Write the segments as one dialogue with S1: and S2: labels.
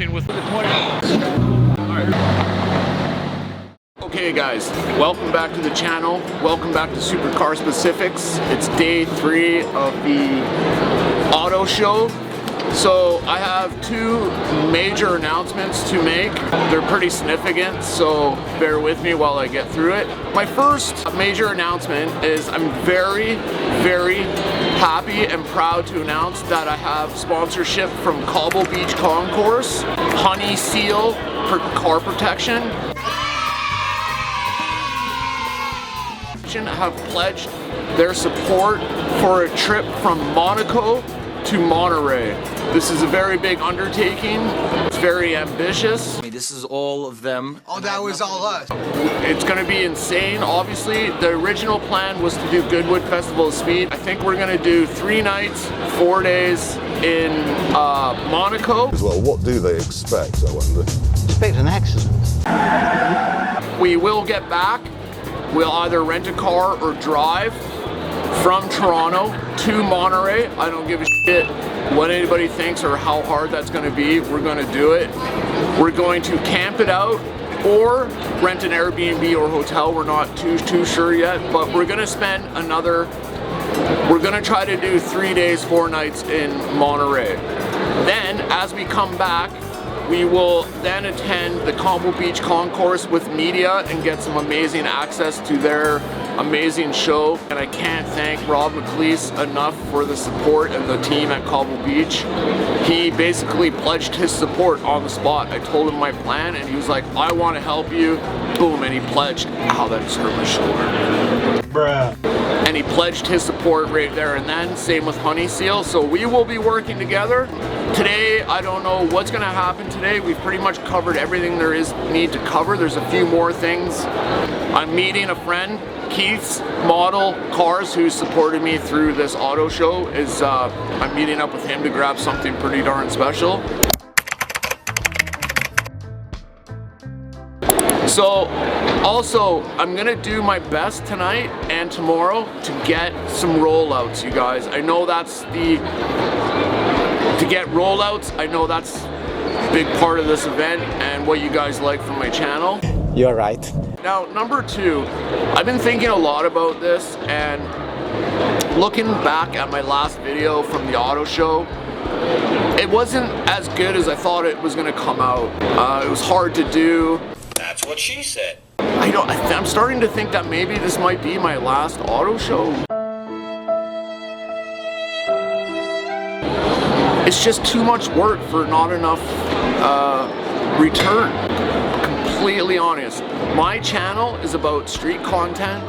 S1: Okay guys, welcome back to the channel. Welcome back to Supercar Specifics. It's day 3 of the auto show. So I have 2 major announcements to make. They're pretty significant, so bear with me while I get through it. My first major announcement is I'm very, very happy and proud to announce that I have sponsorship from Cobble Beach Concourse, Honey Seal for car protection. Have pledged their support for a trip from Monaco to Monterey. This is a very big undertaking. It's very ambitious.
S2: I mean, this is all of them.
S3: Oh, that was all us.
S1: It's going to be insane. Obviously, the original plan was to do Goodwood Festival of Speed. I think we're going to do 3 nights, 4 days in Monaco.
S4: Well, what do they expect, I wonder?
S3: Expect an accident.
S1: We will get back. We'll either rent a car or drive from Toronto to Monterey. I don't give a shit what anybody thinks or how hard that's going to be. We're going to do it. We're going to camp it out or rent an Airbnb or hotel. We're not too sure yet, but we're going to spend we're going to try to do 3 days, 4 nights in Monterey. Then, as we come back, we will then attend the Cobble Beach Concourse with media and get some amazing access to their amazing show. And I can't thank Rob McLeese enough for the support and the team at Cobble Beach. He basically pledged his support on the spot. I told him my plan and he was like, I want to help you. Boom, and he pledged. Ow, that just hurt my shoulder.
S3: Bruh.
S1: And he pledged his support right there and then. Same with Honey Seal. So we will be working together. Today, I don't know what's going to happen today. We've pretty much covered everything there is need to cover. There's a few more things. I'm meeting a friend, Keith's Model Cars, who supported me through this auto show. I'm meeting up with him to grab something pretty darn special. So, also, I'm gonna do my best tonight and tomorrow to get some rollouts, you guys. I know that's to get rollouts, I know that's a big part of this event and what you guys like from my channel.
S3: You're right.
S1: Now, number 2, I've been thinking a lot about this and looking back at my last video from the auto show, it wasn't as good as I thought it was gonna come out. It was hard to do.
S2: That's what she said.
S1: I'm starting to think that maybe this might be my last auto show. It's just too much work for not enough return. Completely honest. My channel is about street content,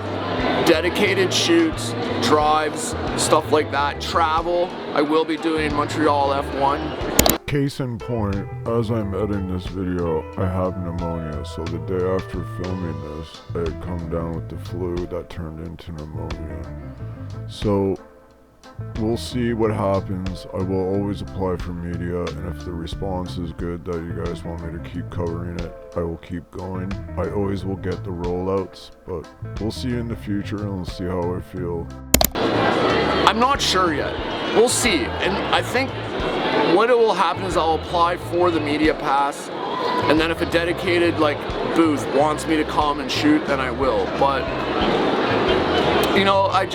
S1: dedicated shoots, drives, stuff like that, travel. I will be doing Montreal F1.
S4: Case in point, as I'm editing this video, I have pneumonia, so the day after filming this, I had come down with the flu that turned into pneumonia. So, we'll see what happens. I will always apply for media, and if the response is good that you guys want me to keep covering it, I will keep going. I always will get the rollouts, but we'll see in the future and we'll see how I feel.
S1: I'm not sure yet. We'll see, and I think what it will happen is I'll apply for the media pass, and then if a dedicated booth wants me to come and shoot, then I will. But you know, I've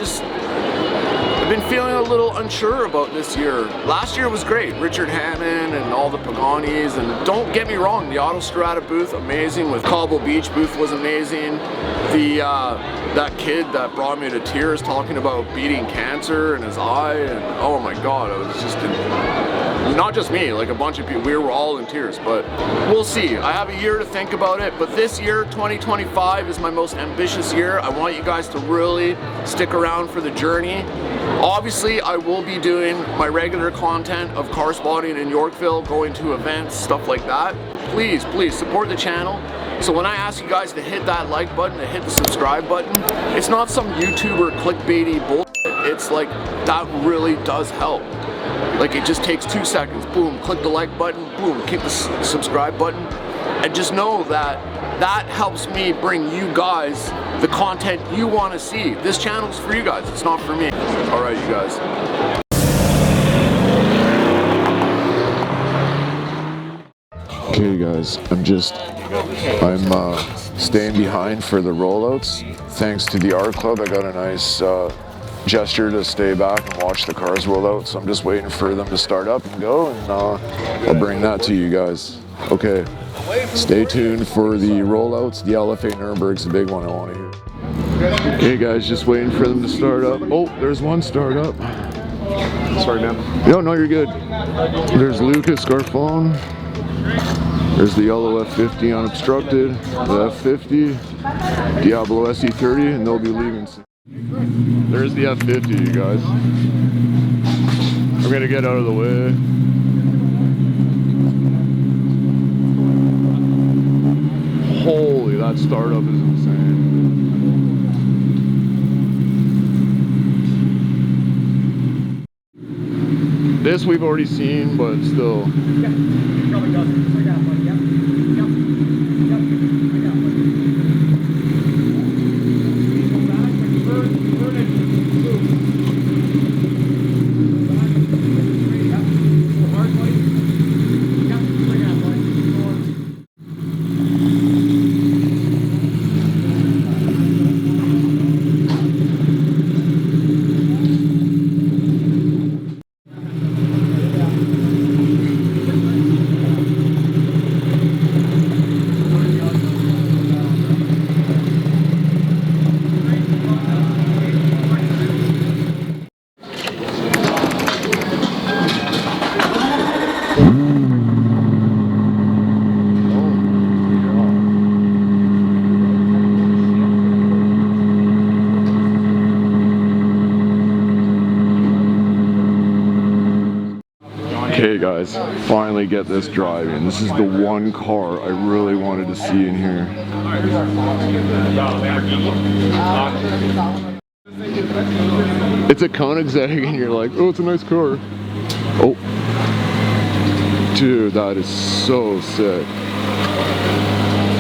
S1: been feeling a little unsure about this year. Last year was great, Richard Hammond and all the Pagani's, and don't get me wrong, the Autostrada booth, amazing, with Cobble Beach booth was amazing. That kid that brought me to tears talking about beating cancer in his eye, and oh my god, I was just not just me, like a bunch of people, we were all in tears, but we'll see. I have a year to think about it, but this year, 2025, is my most ambitious year. I want you guys to really stick around for the journey. Obviously, I will be doing my regular content of car spotting in Yorkville, going to events, stuff like that. Please, please support the channel. So when I ask you guys to hit that like button, to hit the subscribe button, it's not some YouTuber clickbaity bullshit. It's like, that really does help. Like, it just takes 2 seconds. Boom, click the like button, boom, click the subscribe button. And just know that that helps me bring you guys the content you want to see. This channel's for you guys, it's not for me. All right, you guys.
S4: Okay guys, I'm staying behind for the rollouts. Thanks to the art club, I got a nice gesture to stay back and watch the cars roll out. So I'm just waiting for them to start up and go, and I'll bring that to you guys. Okay, stay tuned for the rollouts. The LFA Nürburgring's the big one I want to hear. Okay guys, just waiting for them to start up. Oh, there's one start up.
S5: Sorry, man.
S4: No, you're good. There's Lucas Garfon. There's the yellow F50 unobstructed, the F50, Diablo SE30, and they'll be leaving soon. There's the F50, you guys. I'm gonna get out of the way. Holy, that startup is insane. This we've already seen, but still. Okay guys, finally get this driving. This is the one car I really wanted to see in here. It's a Koenigsegg and you're like, oh, it's a nice car. Oh. Dude, that is so sick.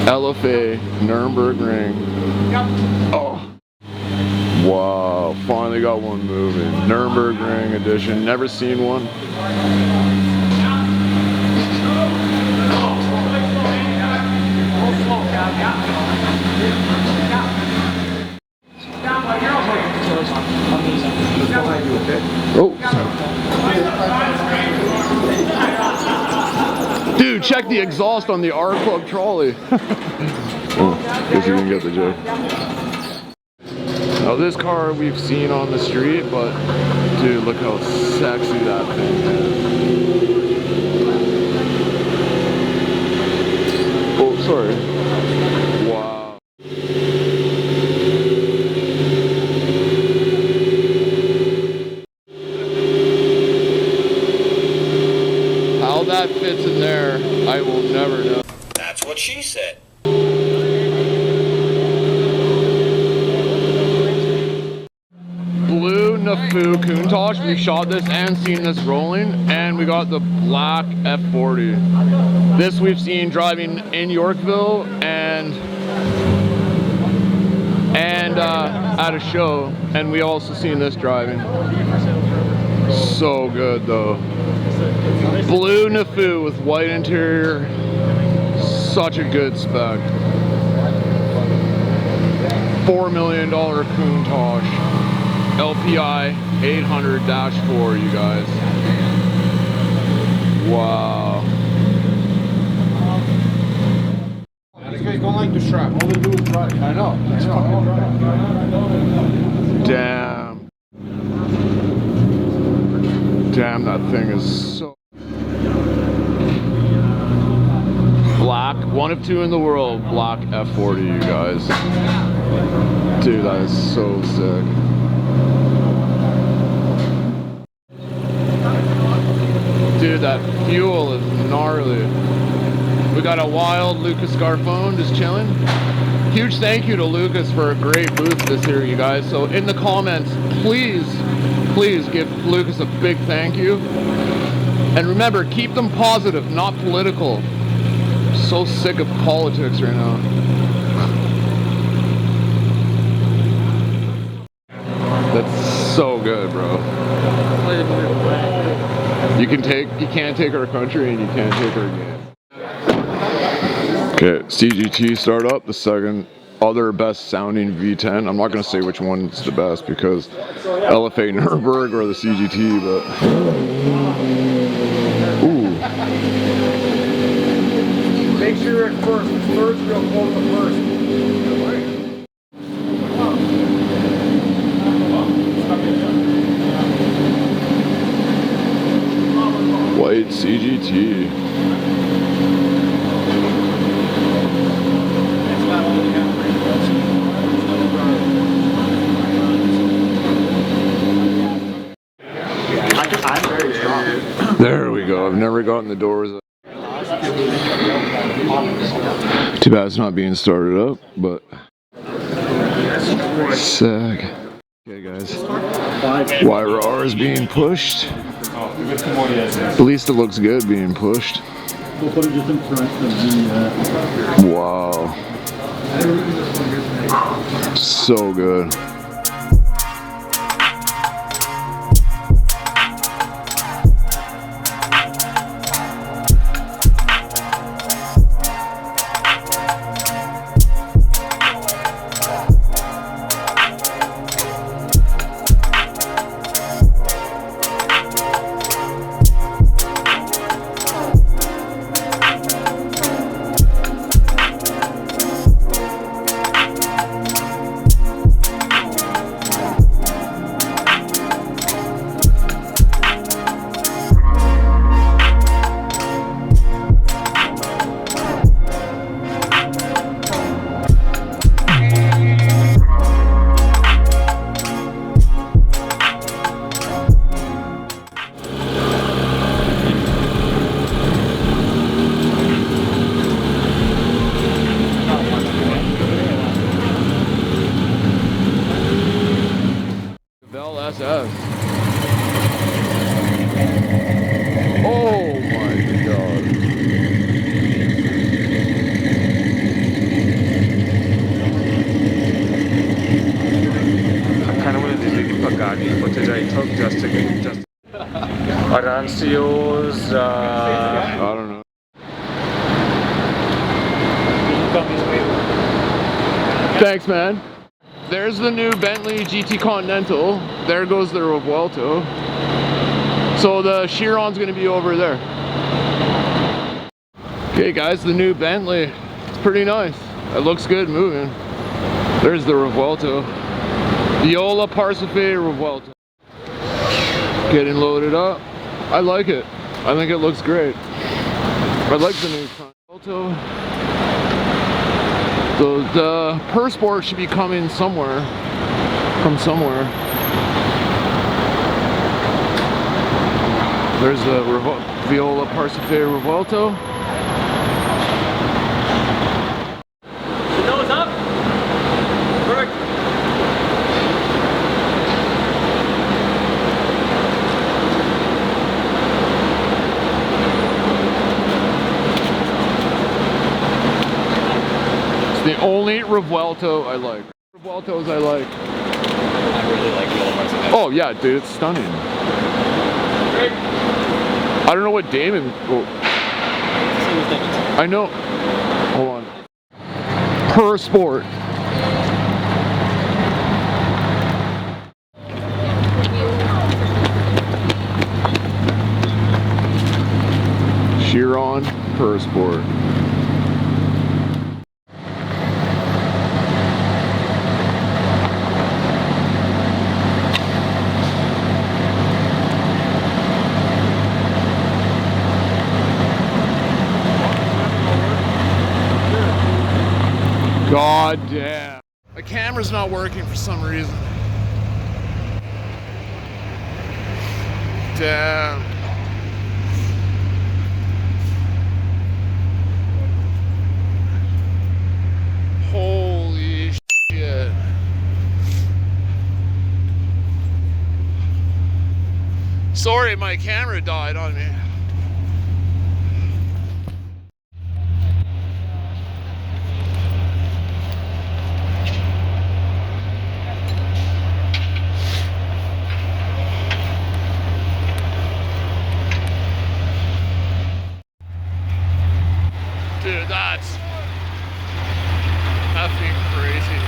S4: LFA Nürburgring. Oh. Wow, finally got one moving. Nürburgring edition, never seen one. Oh. Dude, check the exhaust on the R Club trolley. Oh, guess you didn't get the joke. Now this car we've seen on the street, but dude, look how sexy that thing is. Oh, sorry. Wow. How that fits in there, I will never know.
S2: That's what she said.
S4: Nafu Countach, we shot this and seen this rolling, and we got the black F40. This we've seen driving in Yorkville and at a show, and we also seen this driving. So good though. Blue Nafu with white interior, such a good spec. $4 million Countach. LPI 800-4, you guys. Wow.
S5: These guys don't like the strap. All they do is drive. I know.
S4: Damn. Damn, that thing is so... Black, one of two in the world, black F40, you guys. Dude, that is so sick. Dude, that fuel is gnarly. We got a wild Lucas Garfon just chilling. Huge thank you to Lucas for a great booth this year, you guys. So in the comments, please give Lucas a big thank you. And remember, keep them positive, not political. I'm so sick of politics right now. That's so good, bro. You can't take our country and you can't take our game. Okay, CGT start up, the second other best sounding V10. I'm not going to say which one's the best because LFA Nürburgring or the CGT, but ooh.
S5: Make sure you're at first. The third's real close to first.
S4: White CGT. There we go. I've never gotten the doors up. Too bad it's not being started up, but sick. Okay guys, YRR is being pushed. At least it looks good being pushed. Wow. So good. LSS. Oh my god.
S6: I kind of want to do the Bugatti footage I took just to Arancio's
S4: I don't know. Thanks, man. There's the new Bentley GT Continental. There goes the Revuelto. So the Chiron's gonna be over there. Okay guys, the new Bentley. It's pretty nice. It looks good moving. There's the Revuelto. Viola Parsife Revuelto. Getting loaded up. I like it. I think it looks great. I like the new Continental. So the Per Sport should be coming somewhere, from somewhere. There's the Viola Parsife Revuelto.
S6: nose up. Perfect.
S4: The only Revuelto I like. Revueltos I like.
S2: I really like the old ones.
S4: Oh yeah, dude, it's stunning. I don't know what Damon. Oh. I know. Hold on. Per Sport. Chiron Per Sport. God damn. The camera's not working for some reason. Damn. Holy shit. Sorry, my camera died on me. Dude, that's
S1: effing crazy.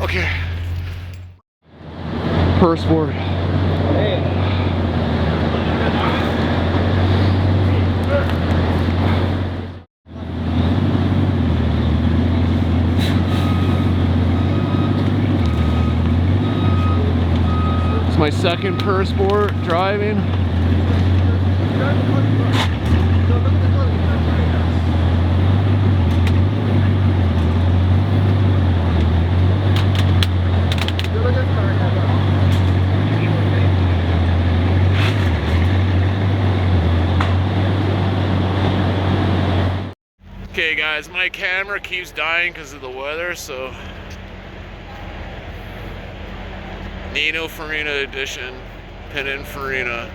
S1: Okay. First board. It's my second per sport driving. Okay guys, my camera keeps dying because of the weather, so Nino Farina edition, Pininfarina.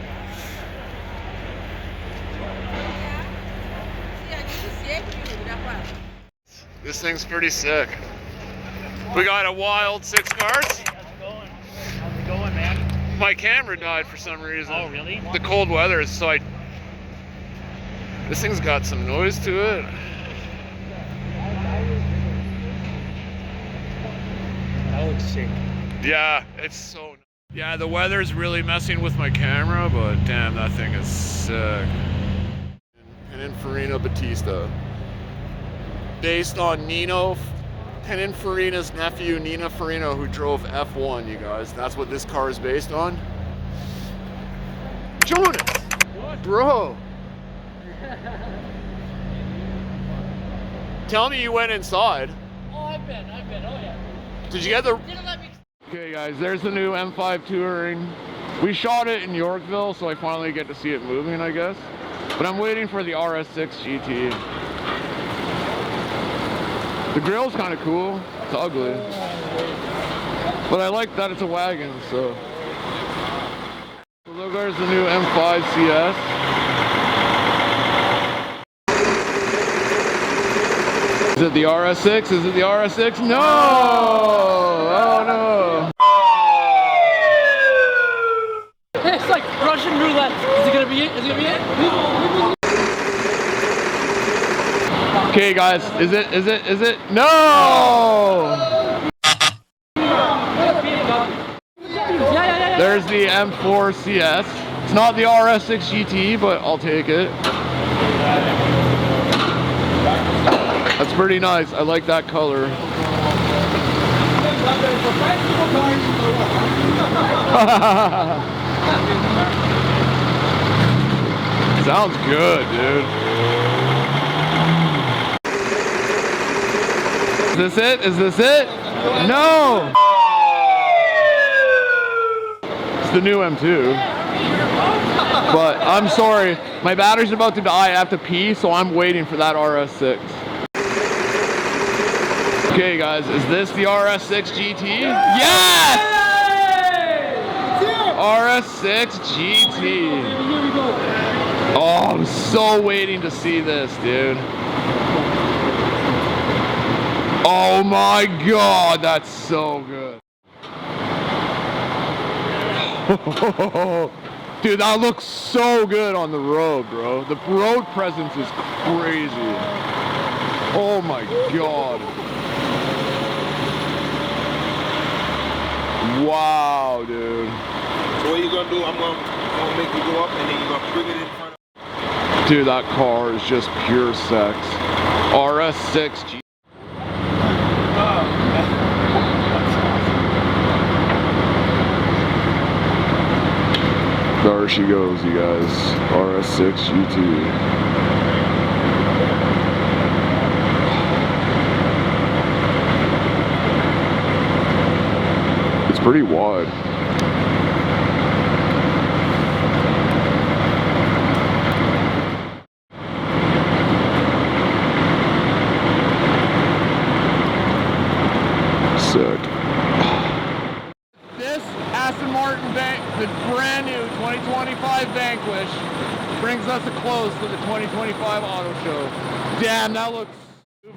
S1: This thing's pretty sick. We got a wild 6 cars.
S7: How's it going? How's it going, man?
S1: My camera died for some reason.
S7: Oh, really?
S1: The cold weather, so this thing's got some noise to it.
S7: That looks sick.
S1: Yeah, it's so... Yeah, the weather's really messing with my camera, but damn, that thing is sick. Pininfarina Batista. Based on Nino Pininfarina's nephew, Nino Farina, who drove F1, you guys. That's what this car is based on. Jonas! What? Bro! Tell me you went inside.
S7: Oh, I've been, oh yeah.
S1: Did you get the...
S7: Didn't let me...
S1: Okay guys, there's the new M5 Touring. We shot it in Yorkville, so I finally get to see it moving, I guess. But I'm waiting for the RS6 GT. The grille's kind of cool. It's ugly. But I like that it's a wagon, so. So look, there's the new M5 CS. Is it the RS6? Is it the RS6? No! Oh no!
S7: It's like Russian roulette. Is it gonna be it? Is it gonna be it?
S1: Okay guys, is it? No!
S7: Yeah.
S1: There's the M4 CS. It's not the RS6 GT, but I'll take it. That's pretty nice. I like that color. Sounds good, dude. Is this it? Is this it? No! It's the new M2. But I'm sorry, my battery's about to die. I have to pee, so I'm waiting for that RS6. Okay guys, is this the RS6 GT? Yes! RS6 GT. Oh, I'm so waiting to see this, dude. Oh my god, that's so good. Dude, that looks so good on the road, bro. The road presence is crazy. Oh my god. Wow, dude.
S8: So what you gonna do? I'm gonna make you go up and then you're gonna bring it in front of...
S1: Dude, that car is just pure sex. RS6 G. There she goes, you guys. RS6 GT. It's pretty wide. Sick. This Aston Martin the brand new 2025 Vanquish brings us a close to the 2025 auto show. Damn, that looks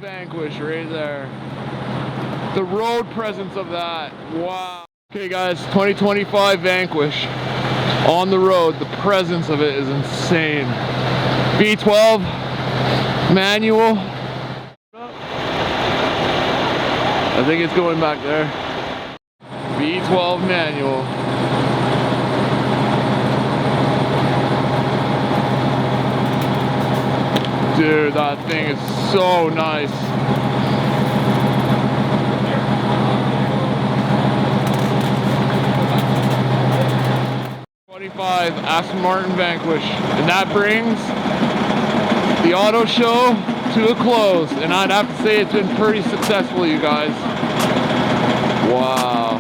S1: Vanquish right there. The road presence of that. Wow. Okay guys, 2025 Vanquish. On the road, the presence of it is insane. V12 manual. I think it's going back there. V12 manual. Dude, that thing is so nice. Aston Martin Vanquish, and that brings the auto show to a close, and I'd have to say it's been pretty successful, you guys. Wow.